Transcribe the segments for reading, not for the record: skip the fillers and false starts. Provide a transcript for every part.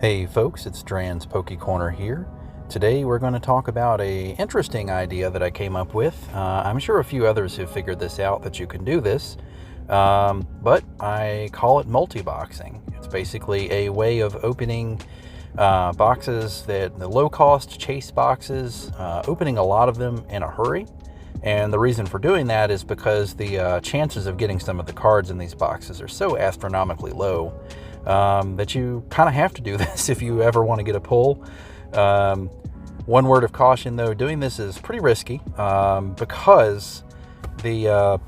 Hey folks, it's Dran's Poke Corner here. Today we're going to talk about a interesting idea that I came up with. I'm sure a few others have figured this out, that you can do this, but I call it multi-boxing. It's basically a way of opening boxes, the low-cost chase boxes, opening a lot of them in a hurry. And the reason for doing that is because the chances of getting some of the cards in these boxes are so astronomically low that you kind of have to do this if you ever want to get a pull. One word of caution though, doing this is pretty risky because the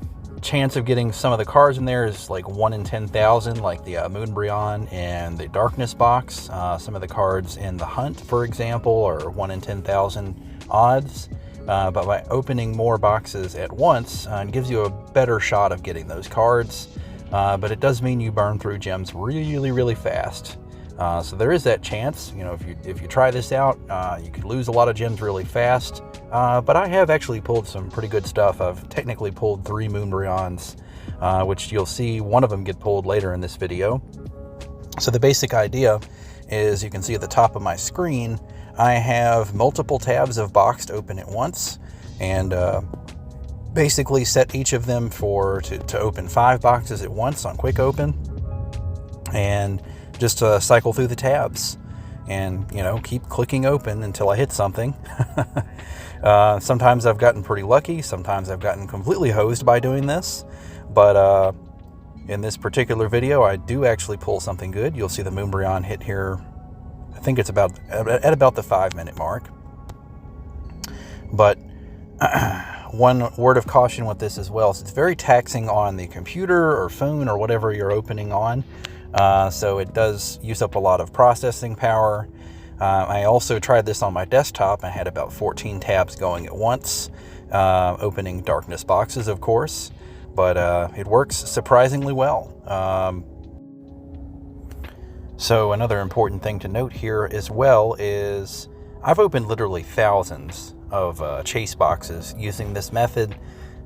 chance of getting some of the cards in there is like 1 in 10,000, like the moonbreon and the darkness box. Some of the cards in the hunt, for example, are 1 in 10,000 odds. But by opening more boxes at once, it gives you a better shot of getting those cards. But it does mean you burn through gems really fast. So there is that chance, you know, if you try this out, you could lose a lot of gems really fast. But I have actually pulled some pretty good stuff. I've technically pulled 3 moonbreons, which you'll see one of them get pulled later in this video. So the basic idea is, you can see at the top of my screen, I have multiple tabs of boxed open at once, and basically set each of them to open 5 boxes at once on quick open, and just cycle through the tabs and, you know, keep clicking open until I hit something. Sometimes I've gotten pretty lucky, sometimes I've gotten completely hosed by doing this, but in this particular video I do actually pull something good. You'll see the moonbreon hit here. I think it's at about the 5-minute mark. But one word of caution with this as well, is it's very taxing on the computer or phone or whatever you're opening on. So it does use up a lot of processing power. I also tried this on my desktop. I had about 14 tabs going at once, opening darkness boxes, of course, but it works surprisingly well. So another important thing to note here as well is I've opened literally thousands of chase boxes using this method,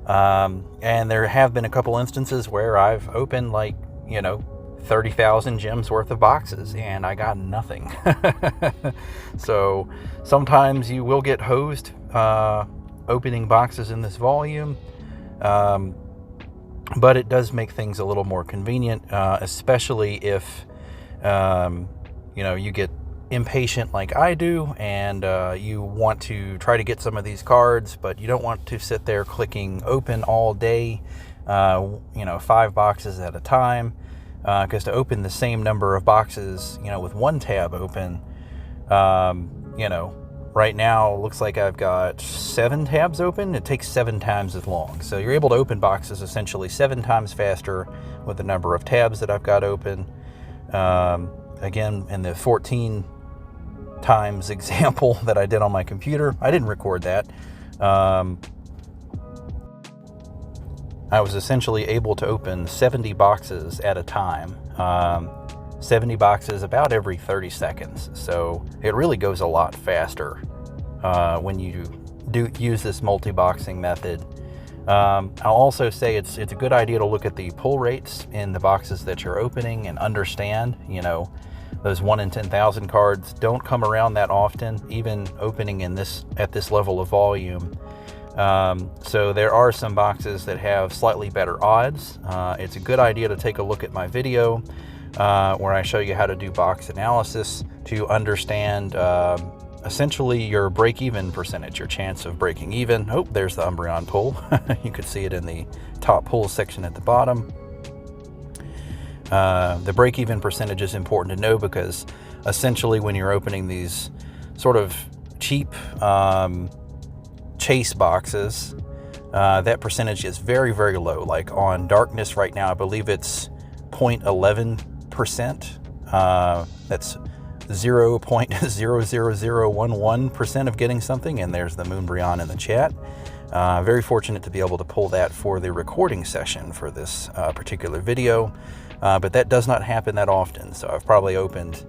and there have been a couple instances where I've opened, like, you know, 30,000 gems worth of boxes and I got nothing. So sometimes you will get hosed opening boxes in this volume, but it does make things a little more convenient, especially if you know, you get impatient like I do, and you want to try to get some of these cards, but you don't want to sit there clicking open all day, you know, 5 boxes at a time, because to open the same number of boxes, you know, with 1 tab open, you know, right now it looks like I've got 7 tabs open. It takes 7 times as long. So you're able to open boxes essentially 7 times faster with the number of tabs that I've got open. Again, in the 14 times example that I did on my computer, I didn't record that. I was essentially able to open 70 boxes at a time, 70 boxes about every 30 seconds. So it really goes a lot faster when you do use this multi-boxing method. I'll also say it's a good idea to look at the pull rates in the boxes that you're opening and understand, you know, those 1 in 10,000 cards don't come around that often, even opening at this level of volume. So there are some boxes that have slightly better odds. It's a good idea to take a look at my video where I show you how to do box analysis to understand essentially your break-even percentage, your chance of breaking even. Oh, there's the Umbreon pull. You could see it in the top pull section at the bottom. The break-even percentage is important to know because essentially when you're opening these sort of cheap chase boxes, that percentage is very low. Like on darkness right now, I believe it's 0.11%. That's 0.00011% of getting something, and there's the moonbreon in the chat. Very fortunate to be able to pull that for the recording session for this particular video, but that does not happen that often. So I've probably opened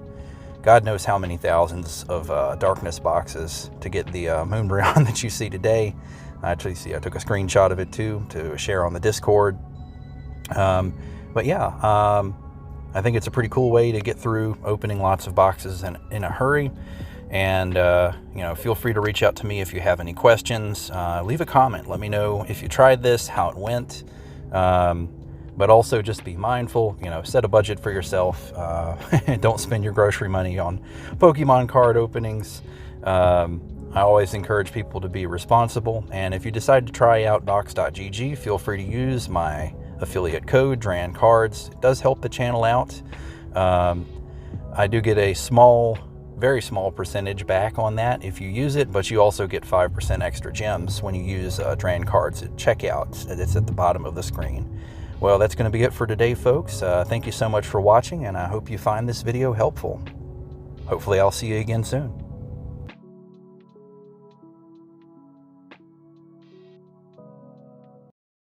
God knows how many thousands of darkness boxes to get the moonbreon that you see today. Actually, see, I took a screenshot of it too to share on the Discord. But yeah, I think it's a pretty cool way to get through opening lots of boxes in a hurry. And, you know, feel free to reach out to me if you have any questions. Leave a comment. Let me know if you tried this, how it went. But also just be mindful, you know, set a budget for yourself. Don't spend your grocery money on Pokemon card openings. I always encourage people to be responsible. And if you decide to try out Box.gg, feel free to use my affiliate code, DRAN Cards. It does help the channel out. I do get a very small percentage back on that if you use it, but you also get 5% extra gems when you use DRAN Cards at checkout. It's at the bottom of the screen. Well, that's going to be it for today, folks. Thank you so much for watching, and I hope you find this video helpful. Hopefully I'll see you again soon.